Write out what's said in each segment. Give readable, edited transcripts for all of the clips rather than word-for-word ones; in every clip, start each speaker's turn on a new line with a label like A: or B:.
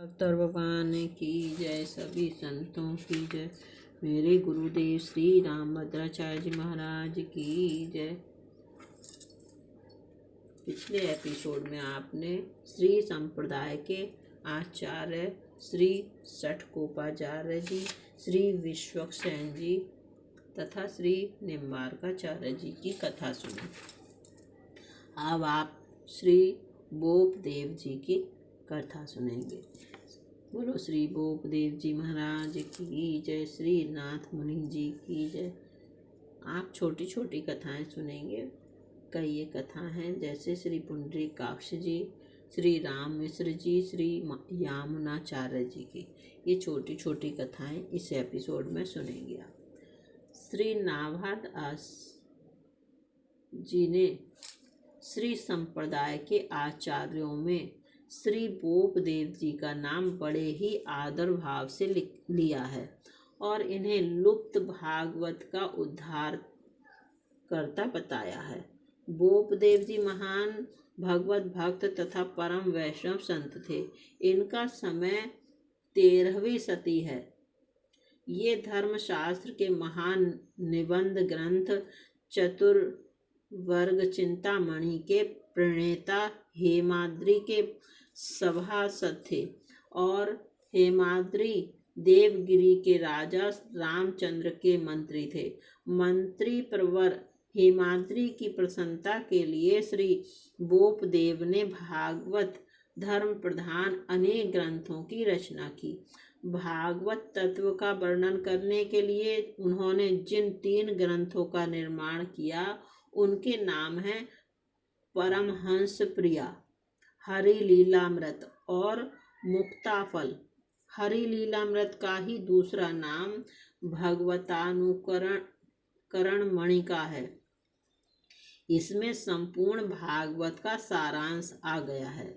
A: अवतार भगवान की जय, सभी संतों की जय, मेरे गुरुदेव श्री रामभद्राचार्य जी महाराज की जय। पिछले एपिसोड में आपने श्री संप्रदाय के आचार्य श्री षटकोपाचार्य जी, श्री विश्वक्सेन जी तथा श्री निम्बार्काचार्य जी की कथा सुनी। अब आप श्री बोपदेव जी की कथा सुनेंगे। बोलो श्री बोपदेव जी महाराज की जय, श्री नाथ मुनि जी की जय। आप छोटी छोटी कथाएं सुनेंगे। कई ये कथा हैं जैसे श्री पुंडरीकाक्ष जी, श्री राम मिश्र जी, श्री यामुनाचार्य जी की। ये छोटी छोटी कथाएं इस एपिसोड में सुनेंगे आप। श्री नाभादास जी ने श्री संप्रदाय के आचार्यों में श्री बोपदेव जी का नाम बड़े ही आदर भाव से लिया है और इन्हें लुप्त भागवत का उद्धार करता बताया है। बोपदेव जी महान भगवत भक्त तथा परम वैष्णव संत थे। इनका समय 13वीं शती है। ये धर्मशास्त्र के महान निबंध ग्रंथ चतुर्वर्ग चिंतामणि के प्रणेता हेमाद्रि के सभासद थे और हेमाद्रि देवगिरी के राजा रामचंद्र के मंत्री थे। मंत्री प्रवर हेमाद्रि की प्रसन्नता के लिए श्री बोपदेव ने भागवत धर्म प्रधान अनेक ग्रंथों की रचना की। भागवत तत्व का वर्णन करने के लिए उन्होंने जिन 3 ग्रंथों का निर्माण किया उनके नाम हैं परमहंस प्रिया, हरि लीलामृत और मुक्ताफल। हरि लीलामृत का ही दूसरा नाम भगवतानुकरण मणिका है। इसमें संपूर्ण भागवत का सारांश आ गया है।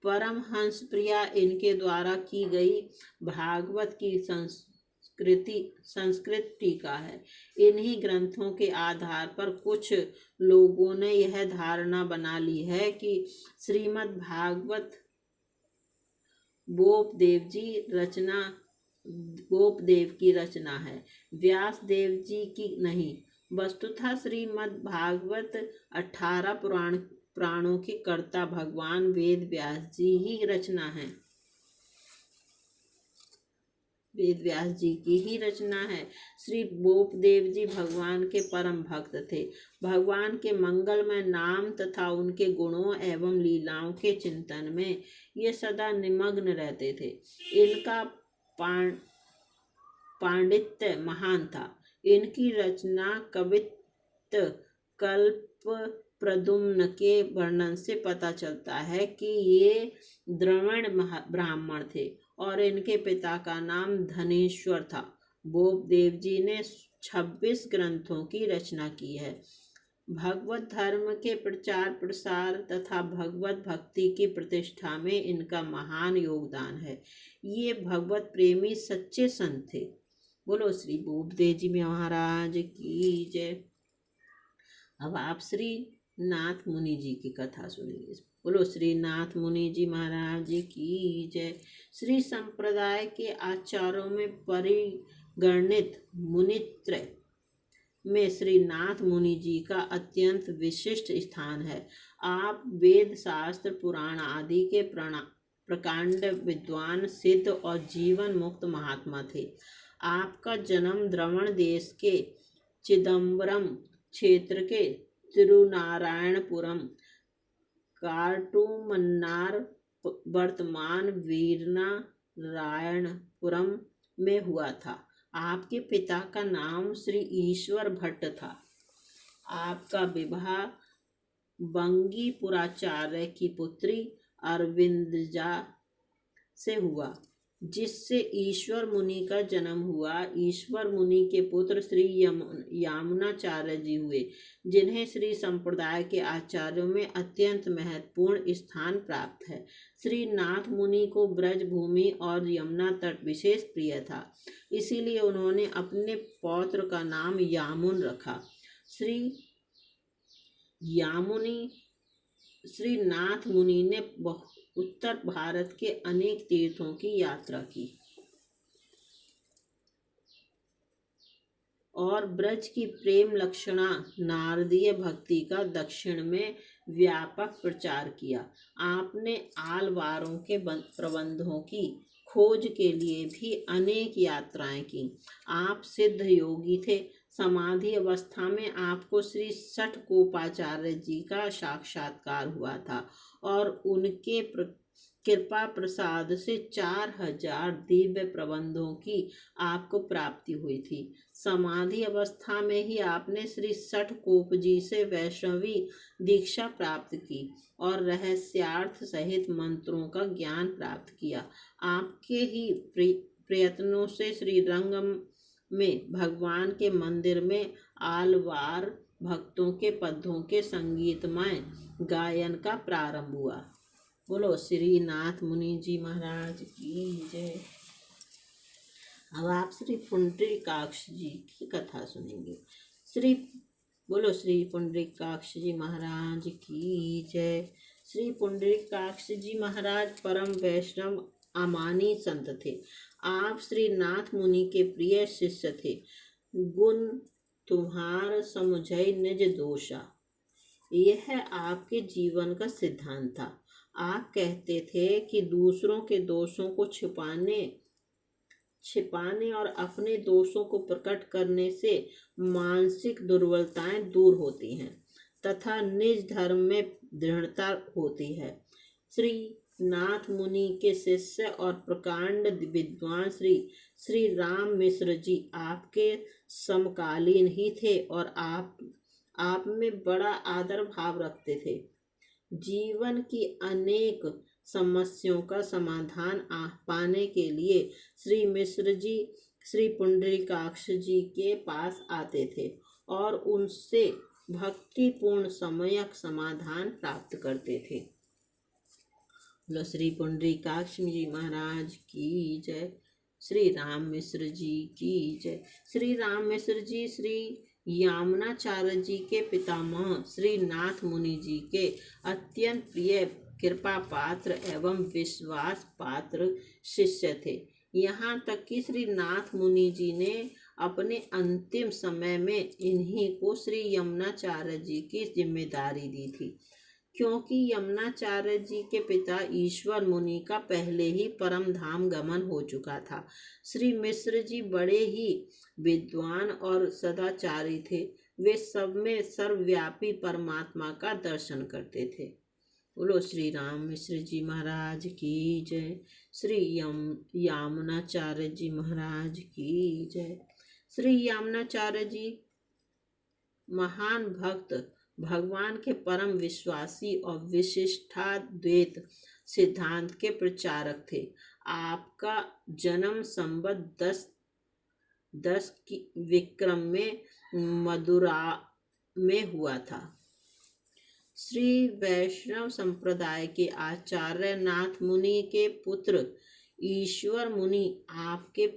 A: परमहंस प्रिया इनके द्वारा की गई भागवत की संस्कृत टीका है। इन्हीं ग्रंथों के आधार पर कुछ लोगों ने यह धारणा बना ली है कि श्रीमद् भागवत बोपदेव की रचना है, व्यास देव जी की नहीं। वस्तुतः श्रीमद् भागवत 18 पुराणों के कर्ता भगवान वेद व्यास जी ही रचना है। वेद व्यास जी की ही रचना है। श्री बोपदेव जी भगवान के परम भक्त थे। भगवान के मंगलमय नाम तथा उनके गुणों एवं लीलाओं के चिंतन में ये सदा निमग्न रहते थे। इनका पांडित्य महान था। इनकी रचना कवित्त कल्प प्रद्युम्न के वर्णन से पता चलता है कि ये द्रविड़ ब्राह्मण थे और इनके पिता का नाम धनेश्वर था। बोपदेव जी ने 26 ग्रंथों की रचना की है। भगवत धर्म के प्रचार प्रसार तथा भगवत भक्ति की प्रतिष्ठा में इनका महान योगदान है। ये भगवत प्रेमी सच्चे संत थे। बोलो श्री बोपदेव जी महाराज की जय। अब आप श्री नाथ मुनि जी की कथा सुनिए। बोलो श्री नाथ मुनि जी महाराज की जय। श्री संप्रदाय के आचार्यों में परिगणित मुनित्रय में श्री नाथ मुनि जी का अत्यंत विशिष्ट स्थान है। आप वेद शास्त्र पुराण आदि के प्रकांड विद्वान, सिद्ध और जीवन मुक्त महात्मा थे। आपका जन्म द्रवण देश के चिदम्बरम क्षेत्र के तिरुनारायणपुरम काटुमन्नार वर्तमान वीरनारायणपुरम में हुआ था। आपके पिता का नाम श्री ईश्वर भट्ट था। आपका विवाह बंगीपुराचार्य की पुत्री अरविंदजा से हुआ, जिससे ईश्वर मुनि का जन्म हुआ। ईश्वर मुनि के पुत्र श्री यामुनाचार्य जी हुए, जिन्हें श्री संप्रदाय के आचार्यों में अत्यंत महत्वपूर्ण स्थान प्राप्त है। श्री नाथ मुनि को ब्रज भूमि और यमुना तट विशेष प्रिय था, इसीलिए उन्होंने अपने पौत्र का नाम यामुन रखा। श्री नाथ मुनि ने उत्तर भारत के अनेक तीर्थों की यात्रा की और ब्रज की प्रेम लक्षणा नारदीय भक्ति का दक्षिण में व्यापक प्रचार किया। आपने आलवारों के प्रबंधों की खोज के लिए भी अनेक यात्राएं की। आप सिद्ध योगी थे। समाधि अवस्था में आपको श्री षटकोपाचार्य जी का साक्षात्कार हुआ था और उनके कृपा प्रसाद से 4000 दिव्य प्रबंधों की आपको प्राप्ति हुई थी। समाधि अवस्था में ही आपने श्री षटकोप जी से वैष्णवी दीक्षा प्राप्त की और रहस्यार्थ सहित मंत्रों का ज्ञान प्राप्त किया। आपके ही प्रयत्नों से श्री रंगम में भगवान के मंदिर में आलवार भक्तों के पदों के संगीतमय गायन का प्रारंभ हुआ। बोलो श्री नाथ मुनि जी महाराज की जय। अब आप श्री पुंडरीकाक्ष जी की कथा सुनेंगे। बोलो श्री पुंडरीकाक्ष जी महाराज की जय। श्री पुंडरीकाक्ष जी महाराज परम वैष्णव अमानी संत थे। आप श्री नाथ मुनि के प्रिय शिष्य थे। गुण तुम्हार समुझई निज दोषा, यह आपके जीवन का सिद्धांत था। आप कहते थे कि दूसरों के दोषों को छिपाने और अपने दोषों को प्रकट करने से मानसिक दुर्बलताएं दूर होती हैं तथा निज धर्म में दृढ़ता होती है। श्री नाथ मुनि के शिष्य और प्रकांड विद्वान श्री राम मिश्र जी आपके समकालीन ही थे और आप में बड़ा आदर भाव रखते थे। जीवन की अनेक समस्याओं का समाधान पाने के लिए श्री मिश्र जी श्री पुंडरीकाक्ष जी के पास आते थे और उनसे भक्तिपूर्ण सम्यक समाधान प्राप्त करते थे। बोलो श्री पुंडरीकाक्ष जी महाराज की जय। श्री राम मिश्र जी की जय। श्री राम मिश्र जी श्री यामुनाचार्य जी के पितामह श्री नाथ मुनि जी के अत्यंत प्रिय कृपा पात्र एवं विश्वास पात्र शिष्य थे। यहाँ तक कि श्री नाथ मुनि जी ने अपने अंतिम समय में इन्हीं को श्री यमुनाचार्य जी की जिम्मेदारी दी थी, क्योंकि यमुनाचार्य जी के पिता ईश्वर मुनि का पहले ही परम धाम गमन हो चुका था। श्री मिश्र जी बड़े ही विद्वान और सदाचारी थे। वे सब में सर्वव्यापी परमात्मा का दर्शन करते थे। बोलो श्री राम मिश्र जी महाराज की जय। श्री यामुनाचार्य जी महाराज की जय। श्री यामुनाचार्य जी महान भक्त, भगवान के परम विश्वासी और विशिष्टाद्वैत सिद्धांत के प्रचारक थे। आपका जन्म संवत 10 की विक्रम में मदुरा में हुआ था। श्री वैष्णव संप्रदाय के आचार्य नाथ मुनि के पुत्र ईश्वर मुनि आपके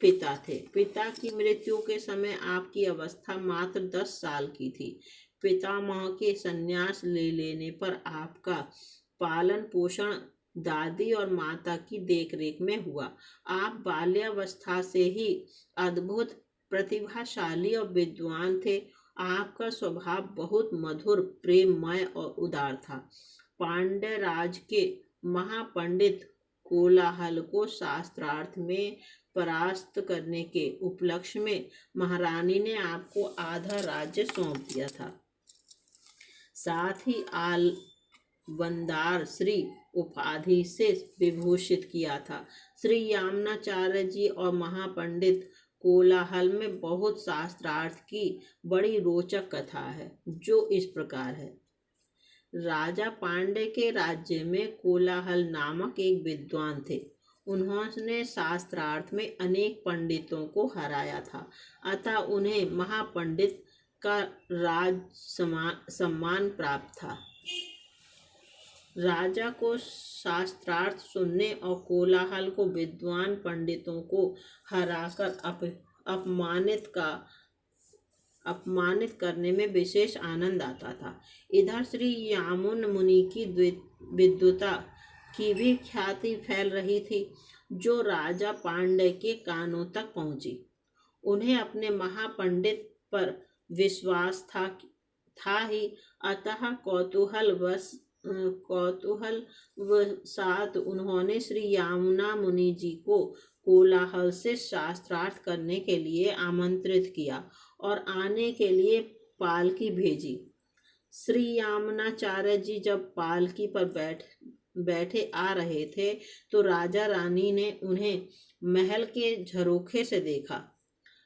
A: पिता थे। पिता की मृत्यु के समय आपकी अवस्था मात्र 10 साल की थी। पितामह के संन्यास ले लेने पर आपका पालन पोषण दादी और माता की देखरेख में हुआ। आप बाल्यावस्था से ही अद्भुत प्रतिभाशाली और विद्वान थे। आपका स्वभाव बहुत मधुर, प्रेममय और उदार था। पांड्य राज के महापंडित कोलाहल को शास्त्रार्थ में परास्त करने के उपलक्ष्य में महारानी ने आपको आधा राज्य सौंप दिया था। साथ ही आलवंदार श्री उपाधि से विभूषित किया था। श्री यामुनाचार्य जी और महापंडित कोलाहल में बहुत शास्त्रार्थ की बड़ी रोचक कथा है, जो इस प्रकार है। राजा पांड्य के राज्य में कोलाहल नामक एक विद्वान थे। उन्होंने शास्त्रार्थ में अनेक पंडितों को हराया था, अतः उन्हें महापंडित का राज सम्मान प्राप्त था। राजा को शास्त्रार्थ सुनने और कोलाहल को विद्वान पंडितों को हराकर अपमानित करने में विशेष आनंद आता था। इधर श्री यामुन मुनि की विद्वता की भी ख्याति फैल रही थी, जो राजा पांड्य के कानों तक पहुंची। उन्हें अपने महापंडित पर विश्वास था ही, अतः कौतूहल वसात उन्होंने श्री यमुना मुनि जी को कोलाहल से शास्त्रार्थ करने के लिए आमंत्रित किया और आने के लिए पालकी भेजी। श्री यामुनाचार्य जी जब पालकी पर बैठे आ रहे थे तो राजा रानी ने उन्हें महल के झरोखे से देखा।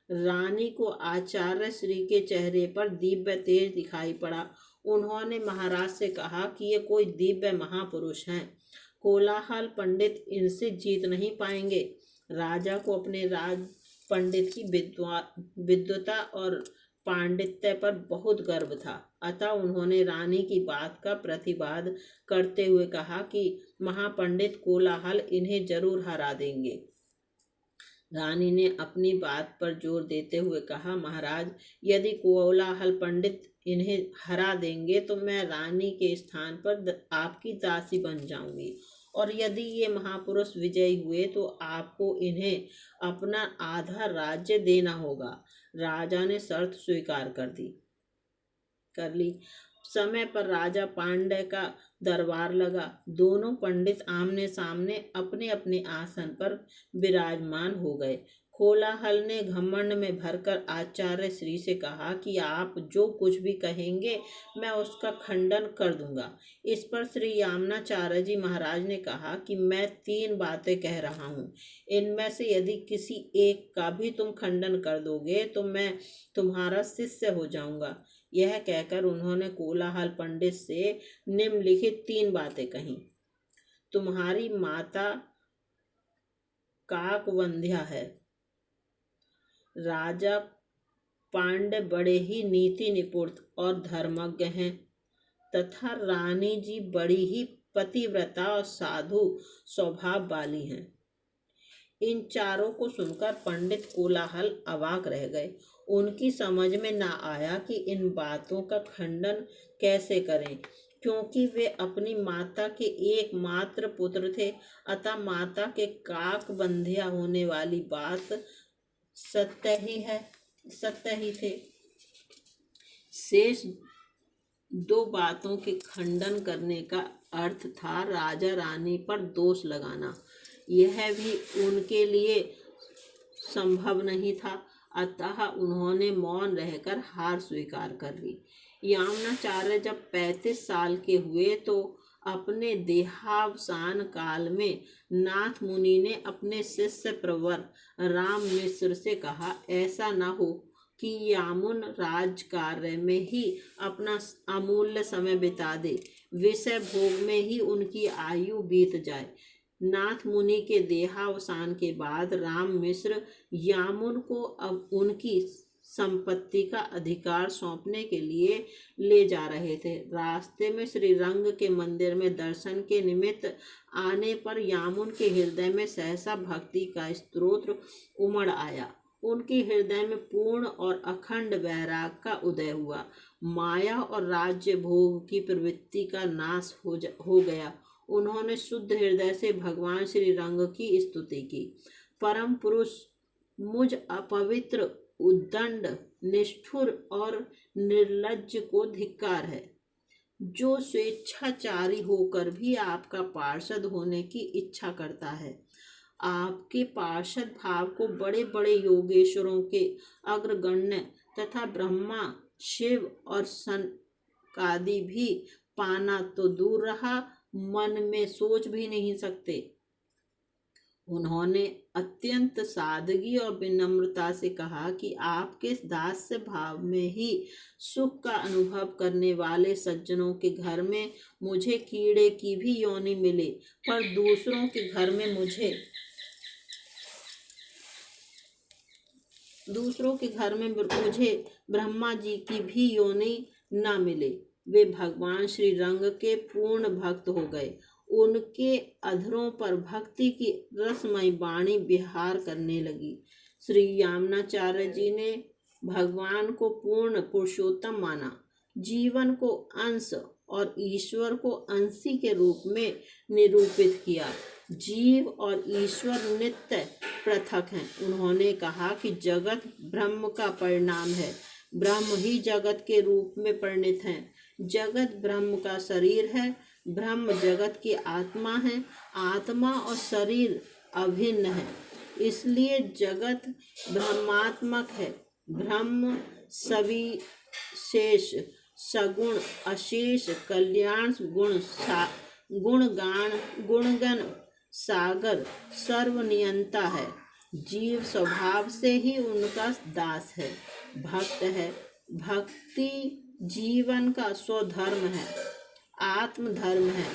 A: रानी को आचार्य श्री के चेहरे पर दिव्य तेज दिखाई पड़ा। उन्होंने महाराज से कहा कि ये कोई दिव्य महापुरुष हैं, कोलाहल पंडित इनसे जीत नहीं पाएंगे। राजा को अपने राज पंडित की विद्वता और पांडित्य पर बहुत गर्व था, अतः उन्होंने रानी की बात का प्रतिवाद करते हुए कहा कि महापंडित कोलाहल इन्हें जरूर हरा देंगे। रानी ने अपनी बात पर जोर देते हुए कहा, महाराज, यदि कोलाहल पंडित इन्हें हरा देंगे तो मैं रानी के स्थान पर आपकी दासी बन जाऊंगी, और यदि ये महापुरुष विजयी हुए तो आपको इन्हें अपना आधा राज्य देना होगा। राजा ने शर्त स्वीकार कर ली। समय पर राजा पांड्य का दरबार लगा। दोनों पंडित आमने सामने अपने अपने आसन पर विराजमान हो गए। कोलाहल ने घमंड में भरकर आचार्य श्री से कहा कि आप जो कुछ भी कहेंगे मैं उसका खंडन कर दूंगा। इस पर श्री यामुनाचार्य जी महाराज ने कहा कि मैं 3 बातें कह रहा हूँ, इनमें से यदि किसी एक का भी तुम खंडन कर दोगे तो मैं तुम्हारा शिष्य हो जाऊंगा। यह कहकर उन्होंने कोलाहल पंडित से निम्नलिखित 3 बातें कही। तुम्हारी माता काकवंध्या है। राजा पांड्य बड़े ही नीति निपुण और धर्मज्ञ हैं तथा रानी जी बड़ी ही पतिव्रता और साधु स्वभाव वाली हैं। इन चारों को सुनकर पंडित कोलाहल अवाक रह गए। उनकी समझ में ना आया कि इन बातों का खंडन कैसे करें, क्योंकि वे अपनी माता के एकमात्र पुत्र थे, अतः माता के काकबंधिया होने वाली बात सत्य ही थे। शेष 2 बातों के खंडन करने का अर्थ था राजा रानी पर दोष लगाना। यह भी उनके लिए संभव नहीं था, अतः उन्होंने मौन रहकर हार स्वीकार कर ली। यामुनाचार्य जब 35 साल के हुए तो अपने देहावसान काल में नाथ मुनि ने अपने शिष्य प्रवर राम मिश्र से कहा, ऐसा न हो कि यामुन राज कार्य में ही अपना अमूल्य समय बिता दे, विषय भोग में ही उनकी आयु बीत जाए। नाथ मुनि के देहावसान के बाद राम मिश्र यामुन को अब उनकी संपत्ति का अधिकार सौंपने के लिए ले जा रहे थे। रास्ते में श्री रंग के मंदिर में दर्शन के निमित्त आने पर यामुन के हृदय में सहसा भक्ति का स्तोत्र उमड़ आया। उनके हृदय में पूर्ण और अखंड वैराग का उदय हुआ। माया और राज्य भोग की प्रवृत्ति का नाश हो गया। उन्होंने शुद्ध हृदय से भगवान श्री रंग की स्तुति की। परम पुरुष मुझ अपवित्र, उद्दंड, निष्ठुर और निर्लज्ज को धिक्कार है, जो स्वेच्छाचारी होकर भी आपका पार्षद होने की इच्छा करता है। आपके पार्षद भाव को बड़े बड़े योगेश्वरों के अग्रगण्य तथा ब्रह्मा, शिव और सनकादि भी पाना तो दूर रहा, मन में सोच भी नहीं सकते। उन्होंने अत्यंत सादगी और विनम्रता से कहा कि आपके दास्य भाव में ही सुख का अनुभव करने वाले सज्जनों के घर में मुझे कीड़े की भी योनि मिले, पर दूसरों के घर में मुझे ब्रह्मा जी की भी योनि न मिले। वे भगवान श्री रंग के पूर्ण भक्त हो गए। उनके अधरों पर भक्ति की रसमय वाणी विहार करने लगी। श्री यामुनाचार्य जी ने भगवान को पूर्ण पुरुषोत्तम माना। जीवन को अंश और ईश्वर को अंशी के रूप में निरूपित किया। जीव और ईश्वर नित्य पृथक हैं। उन्होंने कहा कि जगत ब्रह्म का परिणाम है, ब्रह्म ही जगत के रूप में परिणित है। जगत ब्रह्म का शरीर है, ब्रह्म जगत की आत्मा है, आत्मा और शरीर अभिन्न है, इसलिए जगत ब्रह्मात्मक है। ब्रह्म सविशेष, सगुण, अशेष, कल्याण गुणगण सागर, सर्वनियंता है। जीव स्वभाव से ही उनका दास है, भक्त है। भक्ति जीवन का स्वधर्म है, आत्मधर्म है।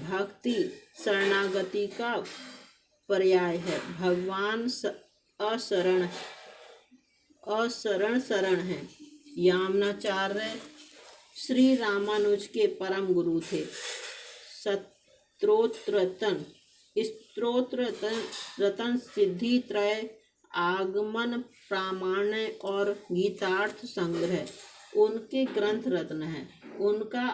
A: भक्ति शरणागति का पर्याय है। भगवान शरण है। यामनाचार्य श्री रामानुज के परम गुरु थे। स्तोत्र रतन, सिद्धि त्रय, आगमन प्रामाण्य और गीतार्थ संग्रह उनके ग्रंथ रत्न हैं। उनका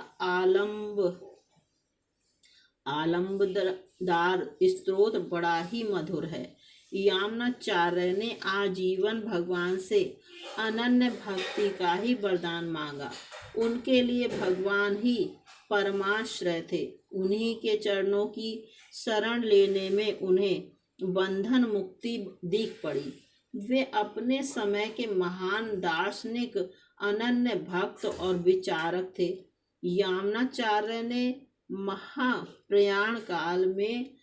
A: आलंबदार स्तोत्र बड़ा ही मधुर है। यामनाचार्य ने आजीवन भगवान से अनन्य भक्ति का ही वरदान मांगा। उनके लिए भगवान ही परमाश्रय थे। उन्हीं के चरणों की शरण लेने में उन्हें बंधन मुक्ति दिख पड़ी। वे अपने समय के महान दार्शनिक, अनन्य भक्त और विचारक थे। यामनाचार्य ने महाप्रयाण काल में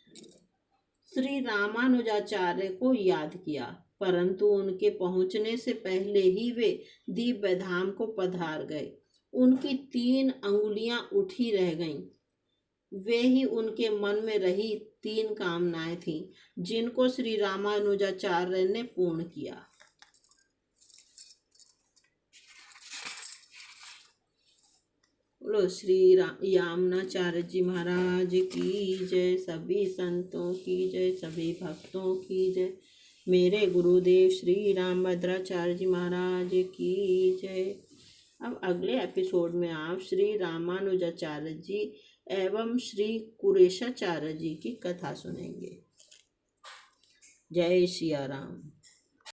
A: श्री रामानुजाचार्य को याद किया, परंतु उनके पहुंचने से पहले ही वे दिव्य धाम को पधार गए। उनकी 3 अंगुलियां उठी रह गईं। वे ही उनके मन में रही 3 कामनाएं थीं, जिनको श्री रामानुजाचार्य ने पूर्ण किया। बोलो श्री यामनाचार्य जी महाराज की जय। सभी संतों की जय, सभी भक्तों की जय। मेरे गुरुदेव श्री रामभद्राचार्य जी महाराज की जय। अब अगले एपिसोड में आप श्री रामानुजाचार्य जी एवं श्री कुरेशाचार्य जी की कथा सुनेंगे। जय सिया राम।